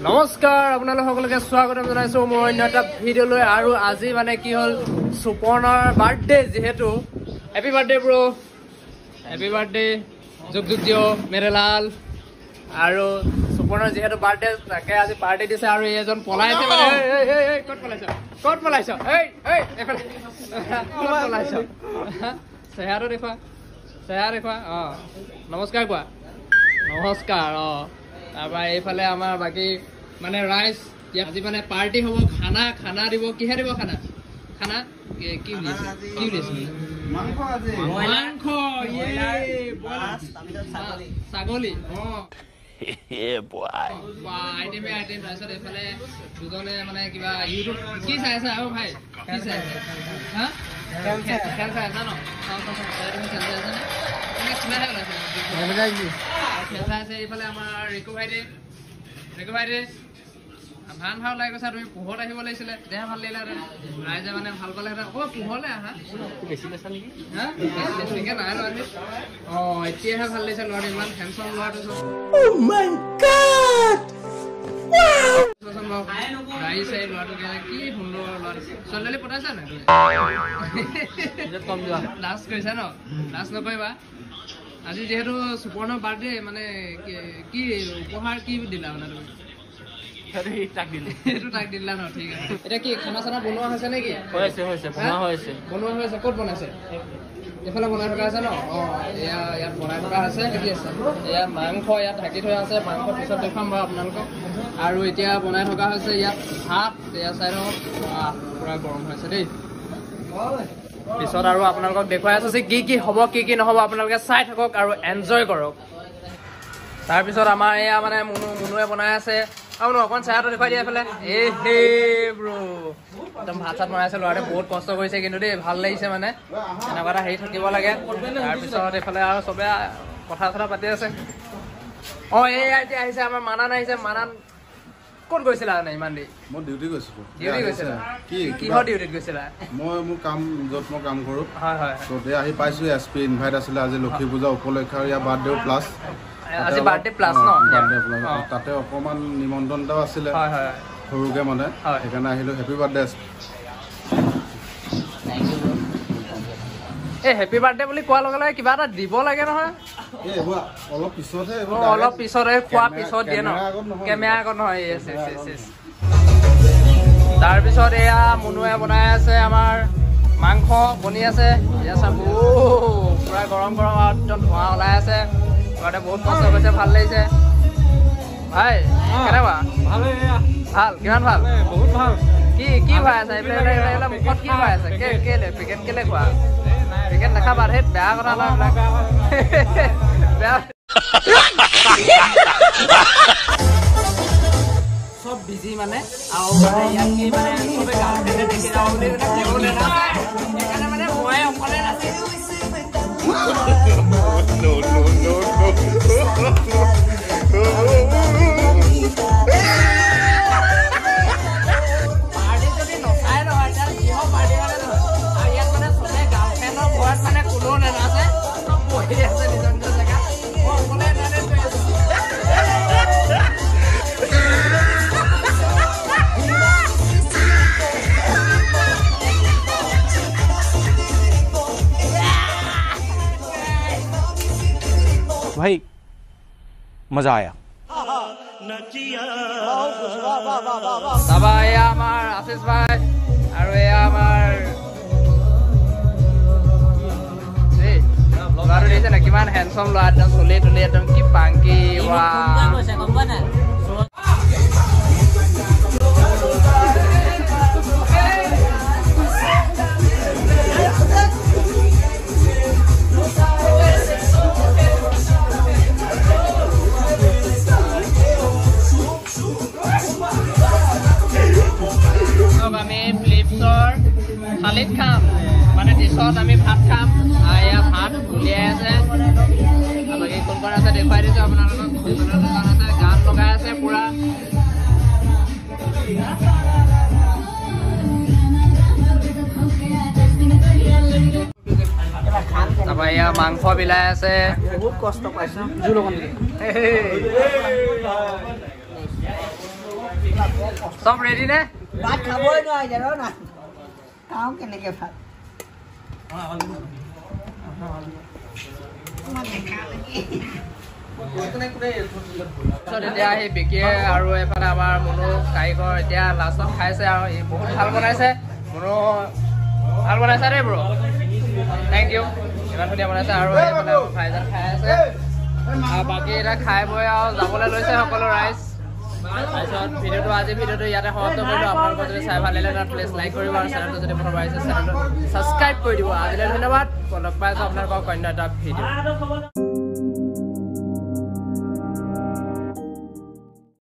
নমস্কাৰ আপোনালোক সকলোকে স্বাগতম জনাইছো মই অন্য এটা ভিডিঅ'লৈ আৰু আজি মানে কি হ'ল সুপৰ্ণৰ বাৰ্থডে যিহেতু happy birthday bro happy birthday যুগ যুগ জিঅ' মেৰে লাল আৰু সুপৰ্ণৰ যিহেতু বাৰ্থডে তাকে আজি পাৰ্টি দিছে আৰু এজন পলাইছে মানে ক'ত পলাইছ এইফালে ক'ত পলাইছ চেহেৰাটো দেখুৱা অঁ নমস্কাৰ কোৱা নমস্কাৰ অঁ তাৰপৰা এইফালে আমাৰ বাকী মানে ৰাইজ আজি মানে পাৰ্টি হ'ব খানা দিব কিহে দিব খানা কি মাংস ছাগলী আইটেম তাৰপিছত এইফালে দুজনে মানে কিবা ইউটিউব কি চাই আছে আৰু ভাই কি চাই আছে হা খেল চাই আছে ন এইফালে আমাৰ ৰিকু ভাইটি ভাল লাগি গৈছে তুমি পোহৰত আহিব লাগিছিলে দেহা ভাল লাগিলে ৰাইজে মানে ভাল পালেহেঁতেন অ পোহৰলৈ আহা বেছি লৈছা নেকি হা বেছিকে নাই লোৱা অঁ এতিয়াহে ভাল লাগিছে ল'ৰাটো ইমান হেণ্ডচাম ল'ৰাটো গাড়ীছে ল'ৰাটো কি সুন্দৰ ল'ৰাটো ছোৱালী পঠাইছা নাই লাজ কৰিছা ন লাজ নকৰিবা আজি যিহেতু সুপৰ্ণৰ বাৰ্থডে মানে কি উপহাৰ কি দিলা মানে তুমি তাক দিলা ন ঠিক আছে এতিয়া কি খানা চানা বনোৱা হৈছে নেকি বনোৱা হৈছে ক'ত বনাইছে এইফালে বনাই থকা আছে ন অঁ এয়া ইয়াত বনাই থকা আছে কি আছে এয়া মাংস ইয়াত ঢাকি থোৱা আছে মাংস পিছত দেখুৱাম বাৰু আপোনালোকক আৰু এতিয়া বনাই থকা হৈছে ইয়াত ভাত এয়া চাইড পূৰা গৰম হৈছে দেই পিছত আৰু আপোনালোকক দেখুৱাই আছো যে কি হ'ব কি নহ'ব আপোনালোকে চাই থাকক আৰু এনজয় কৰক তাৰপিছত আমাৰ এয়া মানে মুনুৱে বনাই আছে আৰু অকণ চাহটো দেখুৱাই দিয়া এইফালে ব্ৰো একদম ভাত চাত বনাইছে ল'ৰাটোৱে বহুত কষ্ট কৰিছে কিন্তু দেই ভাল লাগিছে মানে এনেকুৱা এটা হেৰি থাকিব লাগে তাৰপিছত এইফালে আৰু চবে কথা চথা পাতি আছে অঁ এয়া এতিয়া আহিছে আমাৰ মানান আহিছে মানান ক'ত গৈছিলা মানে ইমান দেৰি মই ডিউটি গৈছিলো কিহৰ ডিউটিত গৈছিলা মই মোৰ কাম য'ত মই কাম কৰোঁ হয় ত'তে আহি পাইছোঁ এছ পি ইনভাইট আছিলে আজি লক্ষী পূজা উপলক্ষে আৰু ইয়াৰ বাৰ্থডে প্লাছ আজি বাৰ্থডে প্লাছ ন তাতে অকণমান নিমন্ত্ৰণ এটাও আছিলে সৰুকে মানে সেইকাৰণে আহিলোঁ হেপী বাৰ্থডে এই হেপী বাৰ্থডে বুলি কোৱাৰ লগে লগে কিবা এটা দিব লাগে নহয় অলপ পিছতহে খোৱাৰ পিছত দিয়ে ন কেমেৰা আগত নহয় তাৰপিছত এয়া মুনুৱে বনাই আছে আমাৰ মাংস বনি আছে এয়া চাব পুৰা গৰম আৰু একদম ধোঁৱা ওলাই আছে ঘৰতে বহুত কষ্ট কৰিছে ভাল লাগিছে ভাই কেনেকুৱা ভাল কিমান ভাল বহুত ভাল কি খুৱাই আছে এইবিলাক মুখত কি খুৱাই আছে কেলে পেকেট কেলে খোৱা পেকেট নাখাবা সেই বেয়া কথা নহয় বেয়া চব বিজি মানে আৰু মানে ইয়াত কি মানে চবে গাঁৱতে দেখি যাওঁ বুলি সেইকাৰণে মানে মই অকলে নাছিলোঁ পাৰ্টি যদি নচাই নহয় তেতিয়া কিহৰ পাৰ্টি মানে নহয় আৰু ইয়াত মানে চবে গাঁওখনৰ ঘৰত মানে কোনো নানাচে চব বহি আছে নিজৰ নিজৰ জেগাত মই অকলে এনেদৰে থৈ আছো भाई मजा आया তাৰপৰা এয়া আমাৰ আশিষ ভাই আৰু এয়া আমাৰ ল'ৰাটো দেখিছে নাই কিমান হেণ্ডচাম ল'ৰা একদম চুলি তুলি একদম কি পাংকি আমি ফ্লিপছৰ থালিত খাম মানে ডিছত আমি ভাত খাম এয়া ভাত উলিয়াই আছে বাকী কোন কোন আছে দেখুৱাই দিছোঁ আপোনালোকক দোকান আছে গান লগাই আছে পুৰা তাৰপৰা এয়া মাংস বিলাই আছে বহুত কষ্ট পাইছো জোল অকণ চব ৰেডি নে ভাত খাবই নোৱাৰি জানো না খাওঁ কেনেকে ভাত এতিয়া সেই বিকিয়ে আৰু এফালে আমাৰ মনো কাৰিকৰ এতিয়া লাষ্টত খাইছে আৰু বহুত ভাল বনাইছে মনো ভাল বনাইছা দেই ব্ৰ থেংক ইউ ইমান ধুনীয়া বনাইছে আৰু এইফালে ফ্ৰাইজন খাই আছে আৰু বাকী এতিয়া খাই বৈ আৰু যাবলৈ লৈছে সকলো ৰাইজ তাৰপিছত ভিডিঅ'টো ইয়াতে সমাপ্ত কৰিলোঁ আপোনালোকৰ যদি চাই ভাল লাগিলে প্লিজ লাইক কৰিব আৰু চেনেলটো যদি প্ৰথম আহিছে চেনেলটো ছাবস্ক্ৰাইব কৰি দিব আজিলৈ ধন্যবাদ লগ পাই আছোঁ আপোনালোকক অন্য এটা ভিডিঅ'